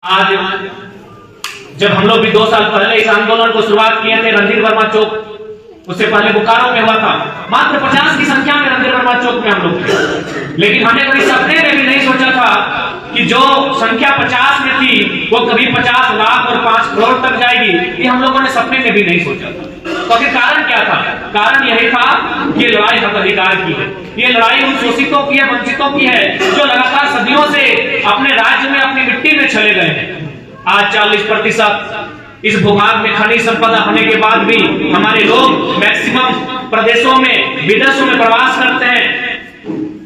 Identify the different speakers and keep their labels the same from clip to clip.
Speaker 1: आज जब हम लोग भी 2 साल पहले इस आंदोलन को शुरुआत किए थे रणधीर वर्मा चौक, उससे पहले बोकारो में हुआ था, मात्र 50 की संख्या में रणधीर वर्मा चौक में हम लोग थे। लेकिन हमने कभी सपने में भी नहीं सोचा था कि जो संख्या 50 में थी वो कभी 50 लाख और 5 करोड़ तक जाएगी, ये हम लोगों ने सपने में भी नहीं सोचा था। तो फिर कारण क्या था? कारण यही था कि ये लड़ाई हक अधिकार की है, ये लड़ाई उन शोषितों की है, वंचितों की है, जो लगातार सदियों से अपने राज्य में अपनी मिट्टी में चले गए हैं। आज 40% इस भूभाग में खनिज संपदा होने के बाद भी हमारे लोग मैक्सिमम प्रदेशों में, विदेशों में प्रवास करते हैं।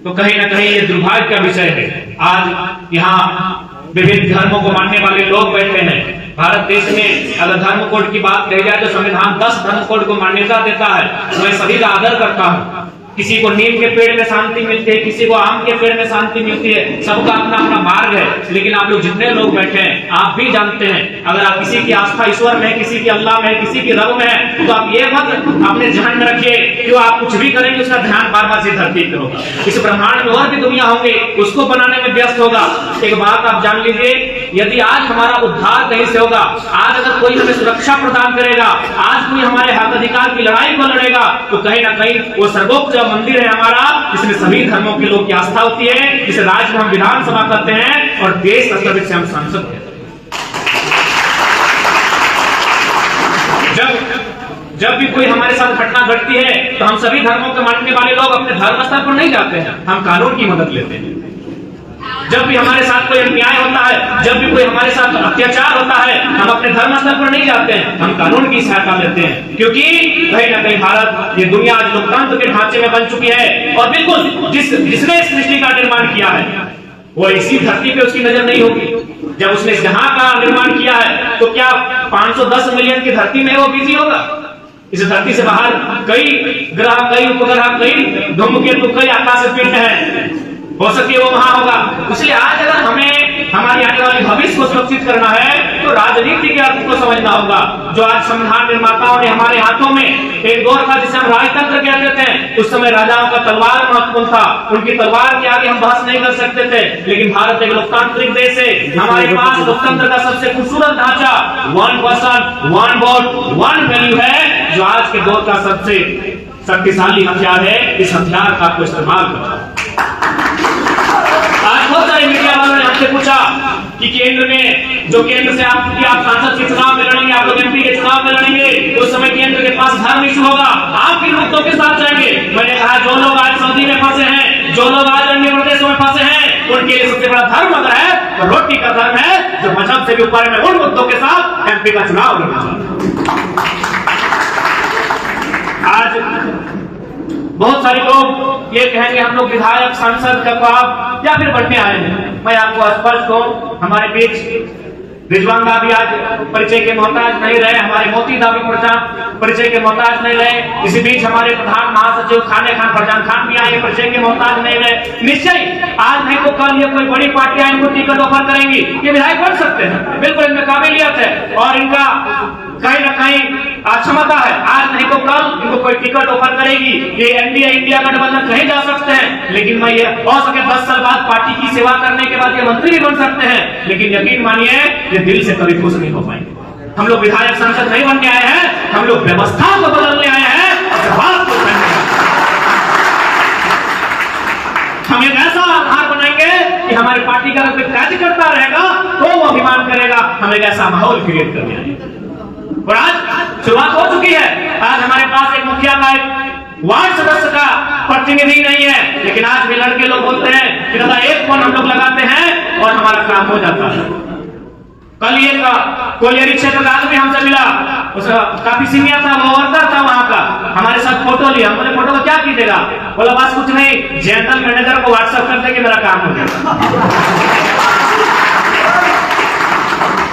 Speaker 1: तो कहीं ना कहीं ये दुर्भाग्य का विषय है। आज यहाँ विभिन्न धर्मों को मानने वाले लोग बैठे हैं। भारत देश में अगर धर्म कोड की बात कही जाए तो संविधान 10 धर्म कोड को मान्यता देता है। मैं सभी का आदर करता हूँ। किसी को नीम के पेड़ में शांति मिलती है, किसी को आम के पेड़ में शांति मिलती है, सबका अपना अपना मार्ग है। लेकिन आप लोग जितने लोग बैठे हैं, आप भी जानते हैं, अगर आप किसी की आस्था ईश्वर में है, किसी की अल्लाह में है, किसी की रब में है, तो आप ये मत अपने ध्यान में रखिए कि आप कुछ भी करेंगे उसका ध्यान बार बार से धरती पे होगा। इस ब्रह्मांड में और भी दुनिया होंगे, उसको बनाने में व्यस्त होगा। एक बात आप जान लीजिए, यदि आज हमारा उद्धार कहीं से होगा, आज अगर कोई हमें सुरक्षा प्रदान करेगा, आज कोई हमारे हक अधिकार की लड़ाई को लड़ेगा, तो कहीं ना कहीं वो सर्वोच्च मंदिर है हमारा, जिसमें सभी धर्मों के लोग की आस्था होती है, जिसे राज्य में हम विधानसभा करते हैं और देश स्तर से हम सांसद हैं। जब भी कोई हमारे साथ घटना घटती है तो हम सभी धर्मों के मानने वाले लोग अपने धर्म स्तर पर नहीं जाते हैं, हम कानून की मदद लेते हैं। जब भी हमारे साथ कोई अन्याय होता है, जब भी कोई हमारे साथ अत्याचार होता है, हम अपने धर्म स्तर पर नहीं जाते हैं, हम कानून की सहायता लेते हैं। क्योंकि कहीं ना कहीं भारत, ये दुनिया आज लोकतंत्र के ढांचे में बन चुकी है और बिल्कुल जिसने इस सृष्टि का निर्माण किया है वो इसी धरती पे उसकी नजर नहीं होगी। जब उसने जहां का निर्माण किया है तो क्या 510 मिलियन की धरती में वो बिजी होगा? इस धरती से बाहर कई ग्रह, कई उपग्रह, कई धूमकेतु, कई आकाश पिंड है, हो सके वो वहां होगा। इसलिए आज अगर हमें हमारी आने वाली भविष्य को सुरक्षित करना है तो राजनीति के अर्थ को समझना होगा। जो आज संविधान निर्माताओं ने हमारे हाथों में एक दौर था जिसे हम राजतंत्र कहते थे, उस समय राजाओं का तलवार महत्वपूर्ण था, उनकी तलवार के आगे हम बहस नहीं कर सकते थे। लेकिन भारत एक लोकतांत्रिक देश है, हमारे पास लोकतंत्र का सबसे खूबसूरत ढांचा 1 पर्सन 1 वोट 1 वैल्यू है, जो आज के दौर का सबसे शक्तिशाली हथियार है। इस हथियार का आपको इस्तेमाल करना। आज बहुत सारे मीडिया वालों ने हमसे पूछा कि केंद्र में जो केंद्र से आप सांसद के चुनाव में लड़ेंगे, आप लोग एमपी के चुनाव में लड़ेंगे, उस समय केंद्र के पास धर्म इशू होगा, आप किन मुद्दों के साथ जाएंगे? मैंने कहा जो लोग आज सऊदी में फंसे हैं, जो लोग आज अन्य प्रदेशों में फंसे हैं, उनके लिए सबसे बड़ा धर्म अगर है तो रोटी का धर्म है, जो मजहब से भी ऊपर में उन मुद्दों के साथ एमपी का चुनाव लड़ना। आज बहुत सारे लोग ये कहेंगे हम लोग विधायक, सांसद का ख्वाब या फिर बनने आए हैं। मैं आपको स्पष्ट कहूं, हमारे बीच रिजवान दा भी आज परिचय के मोहताज नहीं रहे, हमारे मोती दा भी परिचय के मोहताज नहीं रहे। इसी बीच हमारे प्रधान महासचिव खाने खान फरजान खान भी आए, परिचय के मोहताज नहीं रहे। निश्चय आज नहीं तो कल ये कोई बड़ी पार्टियां इनको टिकट ऑफर करेंगी, ये विधायक बन सकते हैं, बिल्कुल इनमें काबिलियत है और इनका कहीं ना कहीं क्षमता है। आज नहीं तो कल इनको कोई टिकट ऑफर करेगी, ये एनडीए इंडिया गठबंधन कहीं जा सकते हैं। लेकिन मैं ये हो सके 10 साल बाद पार्टी की सेवा करने के बाद ये मंत्री भी बन सकते हैं। लेकिन यकीन मानिए ये दिल से कभी खुश नहीं हो पाएंगे। हम लोग विधायक सांसद नहीं बनने आए हैं, हम लोग व्यवस्था को बदलने आए हैं। हम एक ऐसा आधार बनाएंगे कि हमारी पार्टी का कोई कार्यकर्ता रहेगा तो वो अभिमान करेगा। हम एक ऐसा माहौल क्रिएट करने आएंगे और आज शुरुआत हो चुकी है। आज हमारे पास एक मुखिया का, एक वार्ड सदस्य का प्रतिनिधि नहीं है, लेकिन आज भी लड़के लोग बोलते हैं कि दादा एक फोन हम लोग लगाते हैं और हमारा काम हो जाता है। कल ये कोलियरी क्षेत्र का आदमी हमसे मिला, उसका काफी सीनियर था, वो वर्कर था वहां का, हमारे साथ फोटो लिया। हमने फोटो को क्या कीजिएगा? बोला बस कुछ नहीं, जनरल मैनेजर को व्हाट्सएप कर देंगे, मेरा काम हो जाएगा।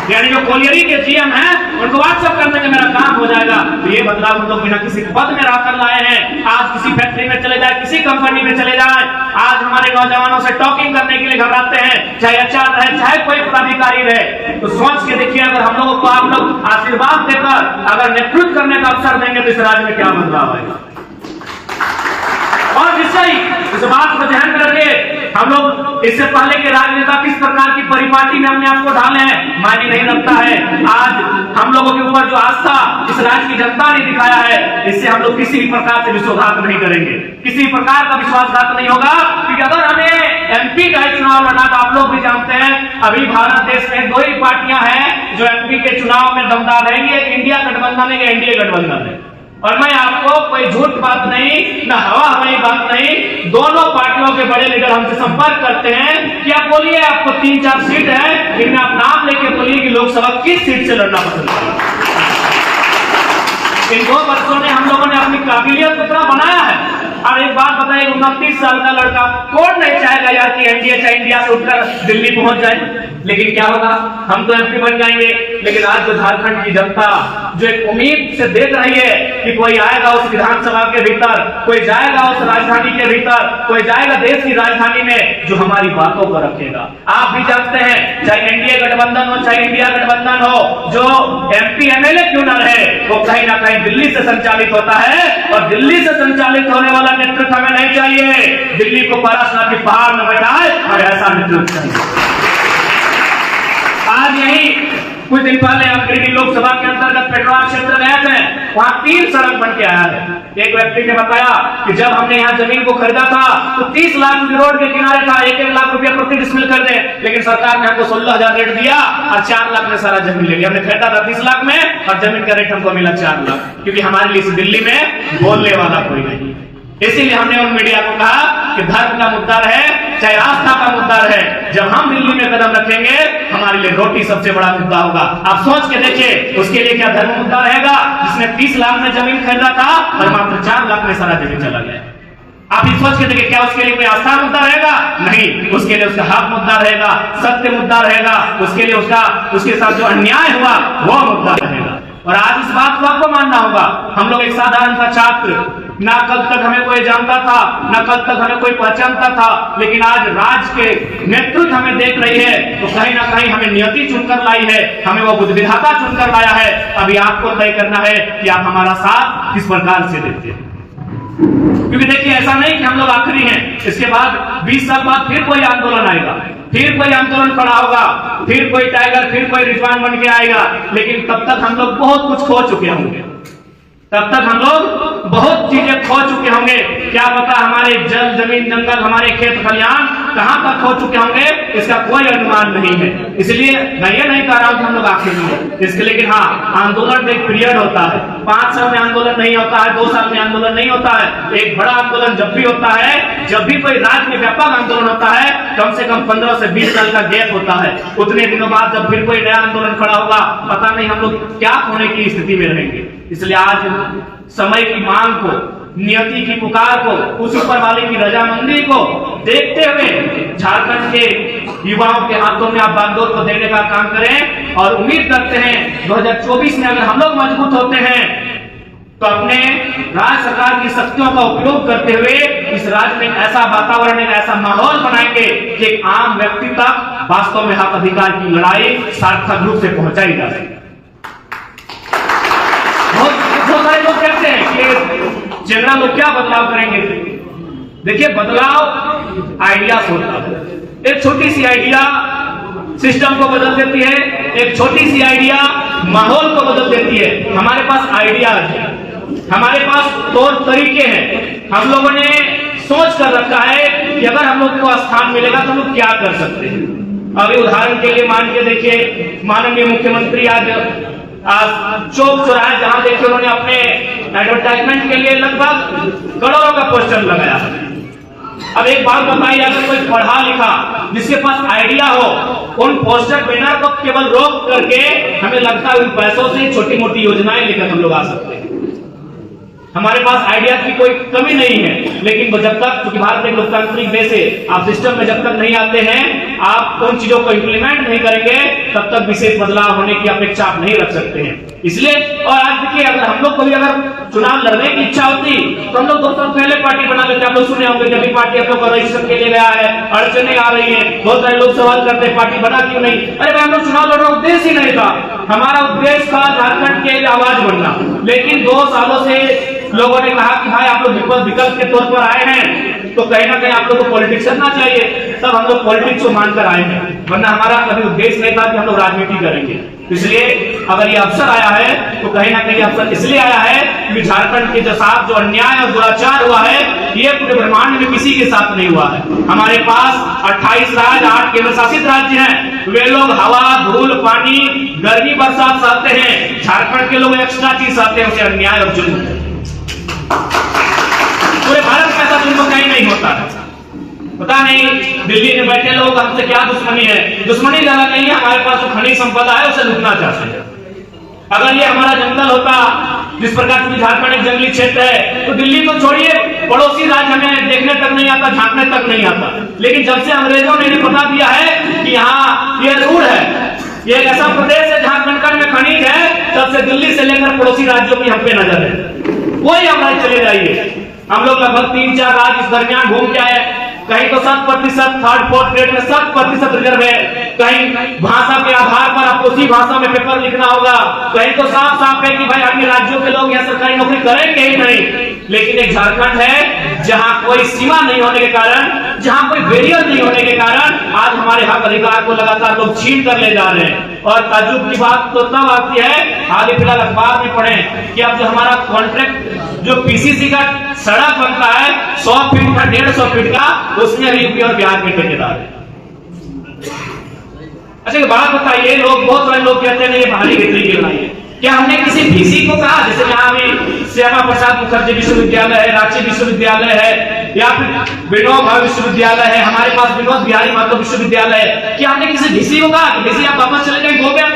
Speaker 1: यानी जो कोलियरी के जीएम हैं उनको व्हाट्सएप करने में मेरा काम हो जाएगा। तो ये बदलाव हम लोग बिना किसी पद में रहकर लाए हैं। आज किसी फैक्ट्री में चले जाए, किसी कंपनी में चले जाए, आज हमारे नौजवानों से टॉकिंग करने के लिए घबराते हैं, चाहे एचआर रहे, चाहे कोई पदाधिकारी रहे। तो सोच के देखिए, अगर हम लोगों को आप लोग आशीर्वाद देकर अगर नेतृत्व करने का अवसर देंगे तो इस राज्य में क्या बदलाव आएगा। और निश्चय इस बात को ध्यान में रखिए, हम लोग इससे पहले के राजनेता किस प्रकार की परिपाटी में अपने आप को ढाले हैं, मायने नहीं रखता है। आज हम लोगों के ऊपर जो आस्था इस राज्य की जनता ने दिखाया है, इससे हम लोग किसी भी प्रकार से विश्वासघात नहीं करेंगे, किसी भी प्रकार का विश्वासघात नहीं होगा। क्योंकि अगर हमें एमपी का चुनाव लड़ना, तो आप लोग भी जानते हैं अभी भारत देश में दो ही पार्टियां हैं जो एमपी के चुनाव में दमदार रहेंगे, इंडिया गठबंधन है, एनडीए गठबंधन है। और मैं आपको कोई झूठ बात नहीं, ना हवा हवाई बात नहीं, दोनों पार्टियों के बड़े लीडर हमसे संपर्क करते हैं कि आप बोलिए आपको 3-4 सीट है, लेकिन आप नाम लेके बोलिए कि लोकसभा किस सीट से लड़ना पसंद करें। इन 2 वर्षों में हम लोगों ने अपनी काबिलियत को इतना बनाया है। और एक बात बताइए, 29 साल का लड़का कौन नहीं चाहेगा यार कि एनडीए चाहे इंडिया से उठकर दिल्ली पहुंच जाए। लेकिन क्या होगा, हम तो एमपी बन जाएंगे। लेकिन आज जो झारखंड की जनता जो एक उम्मीद से देख रही है कि कोई आएगा उस विधानसभा के भीतर, कोई जाएगा उस राजधानी के भीतर, कोई जाएगा देश की राजधानी में जो हमारी बातों को रखेगा। आप भी जानते हैं, चाहे एनडीए गठबंधन हो चाहे इंडिया गठबंधन हो, जो एमपी एमएलए क्यों न रहे, वो कहीं ना कहीं दिल्ली से संचालित होता है। और दिल्ली से संचालित होने वाला नेतृत्व हमें नहीं चाहिए। दिल्ली को परासना की पहाड़ में बैठाए और ऐसा नेतृत्व चाहिए। आज यही कुछ दिन पहले हम गिरिडीह लोकसभा के अंतर्गत पेटवा क्षेत्र गए थे, वहां 3 सड़क बन के आया है। एक व्यक्ति ने बताया कि जब हमने यहाँ जमीन को खरीदा था तो 30 लाख रोड के किनारे था, 1-1 लाख रुपया प्रति डिसमिल कर दे, लेकिन सरकार ने हमको 16,000 रेट दिया और 4 लाख में सारा जमीन ले लिया। हमने खरीदा था 30 लाख में और जमीन का रेट हमको मिला 4 लाख, क्योंकि हमारे लिए दिल्ली में बोलने वाला कोई नहीं। इसीलिए हमने उन मीडिया को कहा कि धर्म का मुद्दा रहे चाहे आस्था का मुद्दा रहे, जब हम दिल्ली में कदम रखेंगे हमारे लिए रोटी सबसे बड़ा मुद्दा होगा। आप सोच के देखिए, उसके लिए क्या धर्म मुद्दा रहेगा जिसने 30 लाख में जमीन खरीदा था और मात्र 4 लाख में सारा जमीन चला गया। आप ये सोच के देखिए, क्या उसके लिए कोई आस्था मुद्दा रहेगा? नहीं, उसके लिए उसका हक मुद्दा रहेगा, सत्य मुद्दा रहेगा, उसके लिए उसके साथ जो अन्याय हुआ वो मुद्दा रहेगा। और आज इस बात को आपको मानना होगा, हम लोग एक साधारण सा छात्र, ना कल तक हमें कोई जानता था, ना कल तक हमें कोई पहचानता था, लेकिन आज राज्य के नेतृत्व हमें देख रही है तो कहीं ना कहीं हमें नियति चुनकर लाई है, हमें वो बुद्ध विधाता चुनकर लाया है। अभी आपको तय करना है कि आप हमारा साथ किस प्रकार से देते हैं। क्योंकि देखिए, ऐसा नहीं कि हम लोग आखिरी हैं, इसके बाद 20 साल बाद फिर कोई आंदोलन आएगा, फिर कोई आंदोलन खड़ा होगा, फिर कोई टाइगर, फिर कोई रिजवान बन के आएगा। लेकिन तब तक हम लोग बहुत कुछ खो चुके होंगे, तब तक हम लोग बहुत चीजें खो चुके होंगे। क्या पता हमारे जल जमीन जंगल, हमारे खेत खलिहान कहां तक खो चुके होंगे, इसका कोई अनुमान नहीं है। इसलिए मैं ये नहीं कह रहा हूं कि हम लोग आखिर में इसके, लेकिन हाँ, आंदोलन एक पीरियड होता है। 5 साल में आंदोलन नहीं होता है, 2 साल में आंदोलन नहीं होता है। एक बड़ा आंदोलन जब भी होता है, जब भी कोई राज्य में व्यापक आंदोलन होता है, कम से कम 15 से 20 साल का गैप होता है। उतने दिनों बाद जब फिर कोई नया आंदोलन खड़ा होगा, पता नहीं हम लोग क्या होने की स्थिति में रहेंगे। इसलिए आज समय की मांग को, नियति की पुकार को, उस ऊपर वाले की रजामंदी को देखते हुए झारखंड के युवाओं के हाथों में आप बागडोर को देने का काम करें। और उम्मीद करते हैं 2024 में अगर हम लोग मजबूत होते हैं तो अपने राज्य सरकार की शक्तियों का उपयोग करते हुए इस राज्य में ऐसा वातावरण, एक ऐसा माहौल बनाएंगे कि एक आम व्यक्ति तक वास्तव में हक अधिकार की लड़ाई सार्थक रूप से पहुंचाई जा सके। बहुत सारे लोग कहते हैं कि चेहरा लोग क्या बदलाव करेंगे। देखिए, बदलाव आइडिया से होता है। एक छोटी सी आइडिया सिस्टम को बदल देती है, एक छोटी सी आइडिया माहौल को बदल देती है। हमारे पास आइडिया है, हमारे पास तौर तरीके हैं, हम लोगों ने सोच कर रखा है कि अगर हम लोग को स्थान मिलेगा तो हम लोग क्या कर सकते हैं। अभी उदाहरण के लिए मान के देखिए, माननीय मुख्यमंत्री आज चौक चौराहे जहां देखिए उन्होंने अपने एडवर्टाइजमेंट के लिए लगभग करोड़ों का पोस्टर लगाया। अब एक बात बताइए, अगर कोई पढ़ा लिखा जिसके पास आइडिया हो, उन पोस्टर बैनर को केवल रोक करके हमें लगता है उन पैसों से छोटी मोटी योजनाएं लेकर हम लोग आ सकते हैं। हमारे पास आइडिया की कोई कमी नहीं है, लेकिन जब तक, क्योंकि भारत एक लोकतांत्रिक देश है, आप सिस्टम में जब तक नहीं आते हैं, आप उन चीजों को इंप्लीमेंट नहीं करेंगे, तब तक विशेष बदलाव होने की अपेक्षा आप नहीं रख सकते हैं। इसलिए, और आज देखिए, अगर हम लोग को भी अगर चुनाव लड़ने की इच्छा होती तो हम लोग 2 साल पहले पार्टी बना लेते। आप लोग सुने होंगे, जब भी पार्टी आप लोग का रजिस्ट्रेशन के लिए गया है, अड़चने आ रही है, बहुत सारे लोग सवाल करते हैं पार्टी बना क्यों नहीं। अरे भाई, हम लोग चुनाव लड़ना उद्देश्य ही नहीं था, हमारा उद्देश्य था झारखंड के आवाज बनना। लेकिन 2 सालों से लोगों ने कहा कि भाई आप लोग विकल्प के तौर पर आए हैं तो कहीं ना कहीं आप लोग को पॉलिटिक्स करना चाहिए, तब हम लोग पॉलिटिक्स को मानकर आए हैं, वरना हमारा कभी उद्देश्य नहीं था कि हम लोग राजनीति करेंगे। इसलिए अगर ये अवसर आया है तो कहीं ना कहीं अवसर इसलिए आया है कि झारखंड के साथ जो अन्याय और दुराचार हुआ है ये पूरे ब्रह्मांड में किसी के साथ नहीं हुआ है। हमारे पास 28 राज्य, 8 केंद्र शासित राज्य हैं, वे लोग हवा, धूल, पानी, गर्मी, बरसात सहते हैं। झारखंड के लोग एक्स्ट्रा चीज सहते हैं, उसे अन्याय और जुल्म। पूरे भारत में ऐसा जुल्म कहीं नहीं होता है। पता नहीं दिल्ली में बैठे लोग हमसे क्या दुश्मनी है, दुश्मनी ज्यादा नहीं है, हमारे पास जो खनिज संपदा है उसे लूटना चाहते हैं। अगर ये हमारा जंगल होता, जिस प्रकार से झारखंड एक जंगली क्षेत्र है, तो दिल्ली को छोड़िए पड़ोसी राज्य हमें देखने तक नहीं आता, झांकने तक नहीं आता। लेकिन जब से अंग्रेजों ने बता दिया है कि यहाँ ये रूढ़ है, ये एक ऐसा प्रदेश है जहाँ कण-कण में खनिज है, तब से दिल्ली से लेकर पड़ोसी राज्यों की हम पे नजर है। कोई हम राज्य चले जाइए, हम लोग लगभग 3-4 राज्य इस दरमियान घूम के आए, कहीं तो 7%, 3rd 4th ग्रेड में 7% रिजर्व है, कहीं भाषा के आधार पर आपको उसी भाषा में पेपर लिखना होगा, कहीं तो साफ साफ है कि भाई अन्य राज्यों के लोग यहाँ सरकारी नौकरी करेंगे ही नहीं। लेकिन एक झारखंड है जहाँ कोई सीमा नहीं होने के कारण, जहाँ कोई बैरियर नहीं होने के कारण आज हमारे हक अधिकार को लगातार लोग छीन कर ले जा रहे हैं। और ताज्जुब की बात तो तब आती है, हाल ही फिलहाल अखबार में पढ़े कि अब जो हमारा कॉन्ट्रैक्ट जो पीसीसी का सड़क बनता है 100 फीट का, 150 फीट का, उसमें यूपी और बिहार के ठेकेदार है। अच्छा एक बात बताइए, लोग बहुत सारे लोग कहते हैं ये बाहरी बिजली की लड़ाई है, क्या हमने किसी वीसी को कहा? जैसे यहाँ भी श्यामा प्रसाद मुखर्जी विश्वविद्यालय है, रांची विश्वविद्यालय है, या फिर विनोबा विश्वविद्यालय है, हमारे पास विनोद बिहारी माधव विश्वविद्यालय है, क्या हमने किसी वीसी को कहा कि वीसी आप वापस चले जाएंगे, हो गया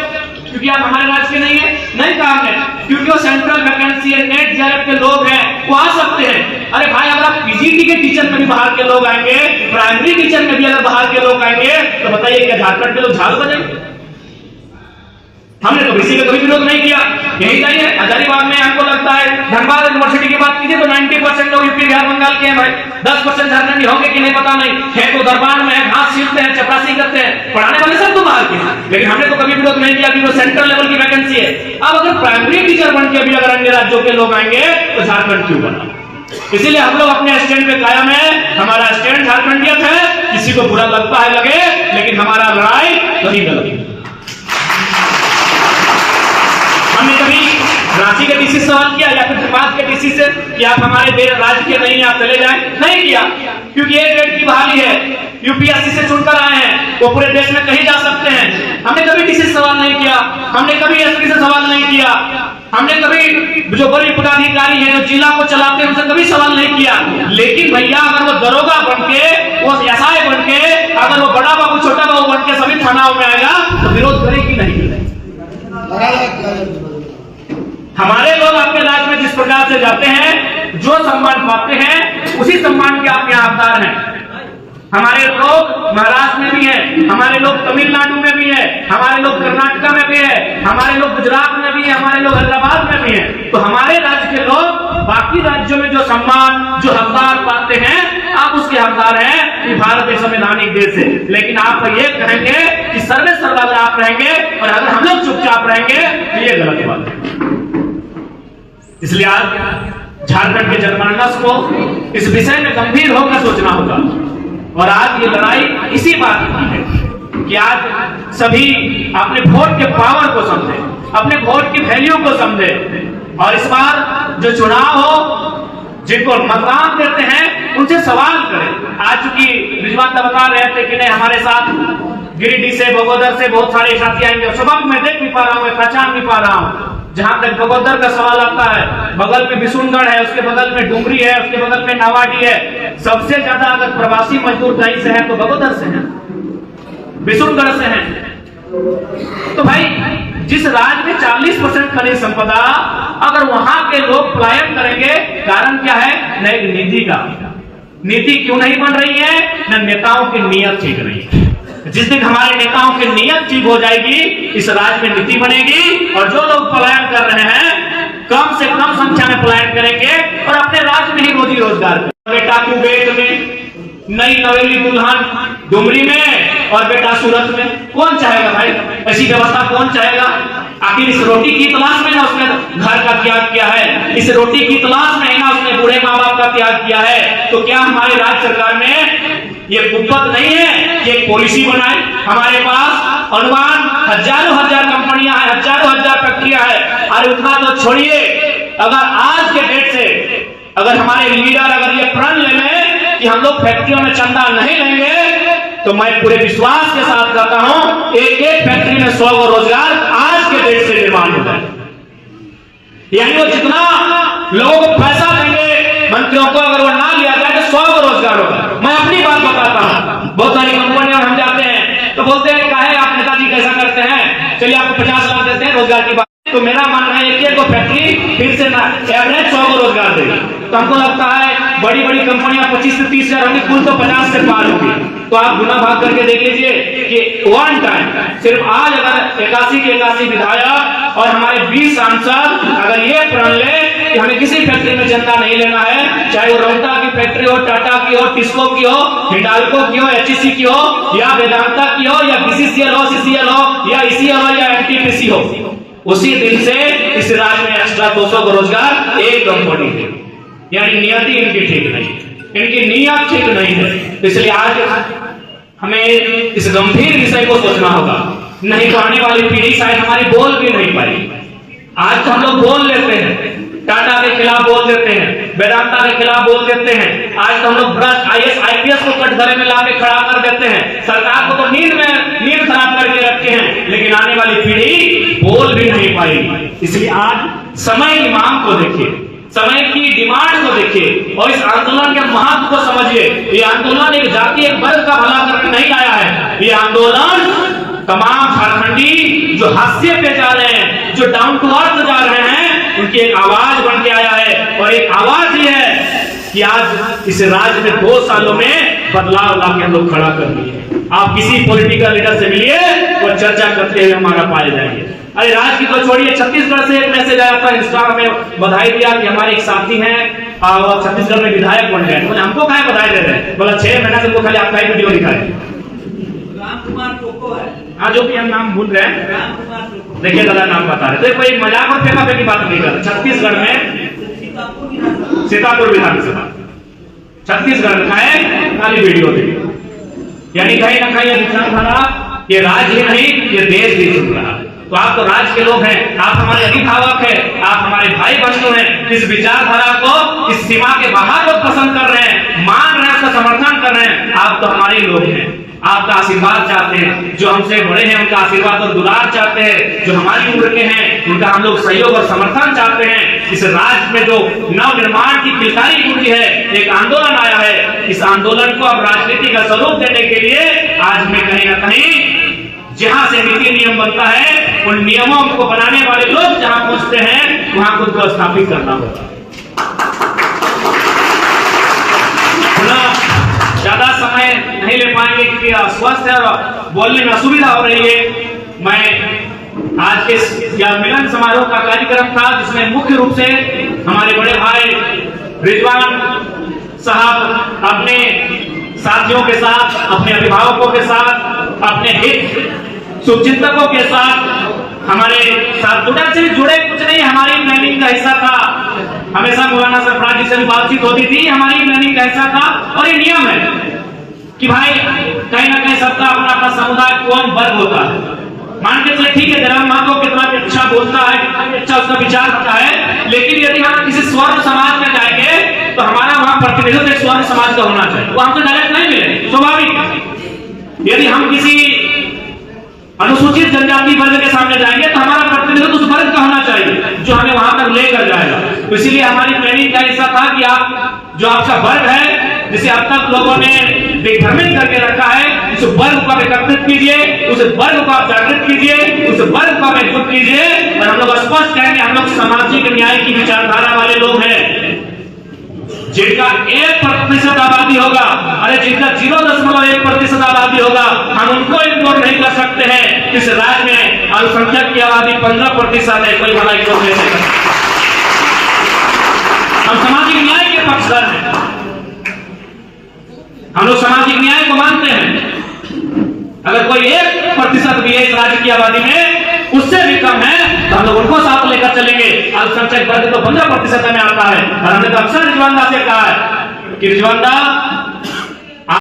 Speaker 1: क्योंकि आप हमारे राज्य के नहीं है? नहीं कहा हमने, क्योंकि वो सेंट्रल वैकेंसी है, नेट जेआरएफ के लोग हैं, वो आ सकते हैं। अरे भाई अगर आप पीजीटी के टीचर में भी बाहर के लोग आएंगे, प्राइमरी टीचर में भी अगर बाहर के लोग आएंगे, तो बताइए क्या झारखंड के लोग झाड़ू बजाएंगे? हमने तो किसी का कभी विरोध नहीं किया। यही चाहिए हजारीबाग में आपको लगता है, धनबाद यूनिवर्सिटी की बात कीजिए तो 90% लोग यूपी, बिहार, बंगाल के हैं भाई, 10% झारखंडी होंगे कि नहीं पता नहीं है, तो दरबार में है, घास छीलते हैं, चपरासी करते हैं, पढ़ाने वाले सब तो बाहर के हैं। लेकिन हमने तो कभी विरोध नहीं किया कि वो सेंट्रल लेवल की वैकेंसी है। अब अगर प्राइमरी टीचर बन के भी अगर अन्य राज्यों के लोग आएंगे तो झारखंड क्यों बना? इसीलिए हम लोग अपने स्टैंड पे कायम है, हमारा स्टैंड झारखंडियत है, किसी को बुरा लगता है लगे, लेकिन हमारा लड़ाई कहीं गलत। हमने कभी रांची के डीसी से सवाल किया या फिर धनबाद के डीसी से कि आप हमारे देश राज्य के नहीं, आप चले जाएं? नहीं किया, क्योंकि एक ग्रेड की बहाली है, यूपीएससी से चुनकर आए हैं, वो पूरे देश में कहीं जा सकते हैं। हमने कभी डीसी से सवाल नहीं किया, हमने कभी एसपी से सवाल नहीं किया, हमने कभी जो बड़े पदाधिकारी हैं जो जिला को चलाते हैं उनसे कभी सवाल नहीं किया। लेकिन भैया अगर वो दरोगा बनके, वो एसआई बनके, अगर वो बड़ा बाबू छोटा बाबू बनके सभी थानाओं में आएगा तो विरोध करेगी नहीं करेगी? हमारे लोग अपने राज्य में जिस प्रकार से जाते हैं, जो सम्मान पाते हैं, उसी सम्मान के आप यहाँ हकदार हैं। हमारे लोग महाराष्ट्र में भी है, हमारे लोग तमिलनाडु में भी है, हमारे लोग कर्नाटक में भी है, हमारे लोग गुजरात में भी है, हमारे लोग हैदराबाद में भी है। तो हमारे राज्य के लोग बाकी राज्यों में जो सम्मान, जो हकदार पाते हैं, आप उसके हकदार हैं कि भारत एक संवैधानिक देश है। लेकिन आप ये कहेंगे कि सर्वे सर्वा अगर आप रहेंगे और अगर हम लोग चुपचाप रहेंगे तो ये गलत बात है। इसलिए आज झारखंड के जनमानस को इस विषय में गंभीर होकर सोचना होगा। और आज ये लड़ाई इसी बात की है कि आज सभी अपने वोट के पावर को समझे, अपने वोट की वैल्यू को समझे, और इस बार जो चुनाव हो, जिनको मतदान देते हैं उनसे सवाल करें। आज चूंकि रिजवान बता रहे थे कि नहीं हमारे साथ गिरिडीह से, बगोदर से बहुत सारे साथी आएंगे, सबक मैं देख भी पा रहा हूँ, मैं पहचान भी पा रहा हूँ। जहां तक बगोदर का सवाल आता है, बगल में बिशुनगढ़ है, उसके बगल में डुमरी है, उसके बगल में नावाडी है। सबसे ज्यादा अगर प्रवासी मजदूर कहीं से है तो बगोदर से हैं, बिशुनगढ़ से हैं। तो भाई जिस राज्य में 40% खनिज संपदा, अगर वहां के लोग पलायन करेंगे, कारण क्या है? नई नीति का। नीति क्यों नहीं बन रही है? न नेताओं की नीयत ठीक नहीं है। जिस दिन हमारे नेताओं की नीयत ठीक हो जाएगी, इस राज्य में नीति बनेगी, और जो लोग पलायन कर रहे हैं कम से कम संख्या में पलायन करेंगे और अपने राज्य में ही रोजी रोजगार करेंगे। बेटा कुवैत में, नई नवेली दुल्हन डुमरी में, और बेटा सूरत में। कौन चाहेगा भाई ऐसी व्यवस्था? कौन चाहेगा? आखिर इस रोटी की तलाश में ना उसने घर का त्याग किया है, इस रोटी की तलाश में ना उसने बूढ़े माँ बाप का त्याग किया है। तो क्या हमारे राज्य सरकार में ये कुपत नहीं है कि एक पॉलिसी बनाए? हमारे पास अनुमान हजारों हजार कंपनियां हैं, हजारों हजार फैक्ट्रियां हैं। अरे उतना तो छोड़िए, अगर आज के डेट से अगर हमारे लीडर अगर ये प्रण ले लें कि हम लोग फैक्ट्रियों में चंदा नहीं लेंगे, तो मैं पूरे विश्वास के साथ कहता हूं एक एक फैक्ट्री में 100 रोजगार आज के डेट से निर्माण हो जाए। यानी वो जितना लोगों को पैसा देंगे मंत्रियों को, अगर वो ना लिया जाए तो 100 रोजगार होगा। मैं अपनी बात बताता हूं, बहुत सारी कंपनियां हम जाते हैं तो बोलते हैं काहे आप नेताजी कैसा करते हैं, चलिए आपको 50 लाख देते हैं रोजगार की बात। तो मेरा मानना है एक को फैक्ट्री फिर से एवरेज 100 को रोजगार देगी। तो हमको लगता है बड़ी बड़ी कंपनियां 25 से 30 हजार होंगी, कुल तो 50 से पार होगी। तो आप गुना भाग करके देख लीजिए कि वन टाइम सिर्फ आज अगर 81 के 81 विधायक और हमारे 20 सांसद अगर ये प्रण ले कि हमें किसी फैक्ट्री में चंदा नहीं लेना है, चाहे वो रोहता की फैक्ट्री हो, टाटा की हो, टिस्को की हो, हिंडाल्को की हो, एचईसी की हो, या वेदांता की हो, या बीसीसीएल हो, सीसीएल हो, या ईसीएल हो, या एनटीपीसी हो, उसी दिन से इस राज्य में एक्स्ट्रा 200 को रोजगार एक कंपनी है। यानी नियति इनकी ठीक नहीं, इनकी नीयत ठीक नहीं है। इसलिए आज हमें इस गंभीर विषय को सोचना होगा, नहीं तो आने वाली पीढ़ी शायद हमारी बोल भी नहीं पाएगी। आज तो हम लोग बोल लेते हैं, टाटा के खिलाफ बोल देते हैं, वेदांता के खिलाफ बोल देते हैं। आज तो हम लोग भ्रष्ट आईएएस आईपीएस को कटघरे में लाके खड़ा कर देते हैं, सरकार को तो नींद खराब करके रखे हैं, लेकिन आने वाली पीढ़ी बोल भी नहीं पाएगी। इसलिए आज समय की मांग को देखिए, समय की डिमांड को देखिए और इस आंदोलन के महत्व को समझिए। ये आंदोलन एक जाति एक वर्ग का भला करने नहीं आया है, ये आंदोलन तमाम झारखंडी जो हाशिए पे जा रहे हैं, जो डाउन टू अर्थ जा रहे हैं, उनकी एक आवाज बन के आया है। और एक आवाज ये है कि आज इस राज्य में 2 सालों में बदलाव लाके हम लोग खड़ा कर दिए। आप किसी पॉलिटिकल लीडर से मिलिए और चर्चा करते हुए हमारा पाए जाएंगे। अरे राज्य की तो छोड़िए, छत्तीसगढ़ से एक मैसेज आया था, इंस्टाग्राम में बधाई दिया कि हमारे एक साथी हैं और छत्तीसगढ़ में विधायक बन गए। बोले हमको कहाँ बधाई दे रहे हैं? बोला 6 महीना से हमको खाली आपका ही वीडियो दिखाए। रामकुमार टोको है, हाँ जो भी हम नाम भूल रहे हैं, देखिए दादा नाम बता रहे। तो कोई मजाक और फेंका की बात नहीं कर। छत्तीसगढ़ में सीतापुर विधानसभा छत्तीसगढ़ में है खाली वीडियो देखिए। यानी कहीं ना कहीं विचारधारा ये राज्य ही नहीं ये देश भी सुन रहा है। तो आप तो राज्य के लोग हैं, आप हमारे अभिभावक हैं, आप हमारे भाई बंधु हैं। इस विचारधारा को इस सीमा के बाहर लोग पसंद कर रहे हैं, मान रहे हैं, उसका समर्थन कर रहे हैं। आप तो हमारे लोग हैं, आपका आशीर्वाद चाहते हैं, जो हमसे बड़े हैं उनका आशीर्वाद और दुलार चाहते हैं, जो हमारी उम्र के हैं उनका हम लोग सहयोग और समर्थन चाहते हैं। इस राज्य में जो नव निर्माण की किलकारी टूटी है, एक आंदोलन आया है, इस आंदोलन को अब राजनीति का स्वरूप देने के लिए आज में कहीं ना कहीं जहां से नीति नियम बनता है, उन नियमों को बनाने वाले लोग जहां पहुंचते हैं वहां खुद को स्थापित करना होगा। ज्यादा समय नहीं ले पाएंगे क्योंकि अस्वस्थ है और बोलने में असुविधा हो रही है। मैं आज के मिलन समारोह का कार्यक्रम था जिसमें मुख्य रूप से हमारे बड़े भाई रिजवान साहब अपने साथियों के साथ, अपने अभिभावकों के साथ, अपने हित शुभचिंतकों के साथ हमारे साथ जुड़े कुछ नहीं, हमारी प्लानिंग का हिस्सा था। हमेशा मौलाना सरफराज जी से बातचीत होती थी, हमारी प्लानिंग का हिस्सा था। और ये नियम है कि भाई कहीं ना कहीं सबका अपना अपना समुदाय कौम वर्ग होता है। मान के चले ठीक है, जयराम महतो कितना भी अच्छा बोलता है, कितना भी अच्छा उसका विचार होता है, लेकिन यदि हम किसी स्वर्ण समाज में जाएंगे तो हमारा वहां प्रतिनिधित्व एक स्वर्ण समाज का होना चाहिए, वो हमसे डायरेक्ट नहीं मिले, स्वाभाविक। यदि हम किसी अनुसूचित जनजाति वर्ग के सामने जाएंगे तो हमारा प्रतिनिधित्व उस वर्ग का होना चाहिए जो हमें वहां तक लेकर जाएगा। तो इसीलिए हमारी प्लानिंग का हिस्सा था कि आप जो आपका वर्ग है, जिसे अब तक लोगों ने दिग्भ्रमित करके रखा है, उस वर्ग को आप एकत्रित कीजिए, उस वर्ग को आप जागृत कीजिए, उस वर्ग को आप एकजुट कीजिए। और हम लोग स्पष्ट कहेंगे, हम लोग सामाजिक न्याय की विचारधारा वाले लोग हैं, जिनका 1% आबादी होगा, अरे जिनका 0.1% आबादी होगा, हम उनको इग्नोर नहीं कर सकते हैं। इस राज्य में अल्पसंख्यक की आबादी 15% है, कोई भला इग्नोर नहीं कर सकता। हम सामाजिक न्याय के पक्षधर हैं, हम लोग सामाजिक न्याय को मानते हैं। अगर कोई 1% भी है इस राज्य की आबादी में उससे भी कम है तो हम लोग उनको साथ लेकर चलेंगे। अल्पसंख्यक वर्ग तो 15% में आता है। और हमने तो अक्सर रिजवान दा से कहा है कि रिजवान दा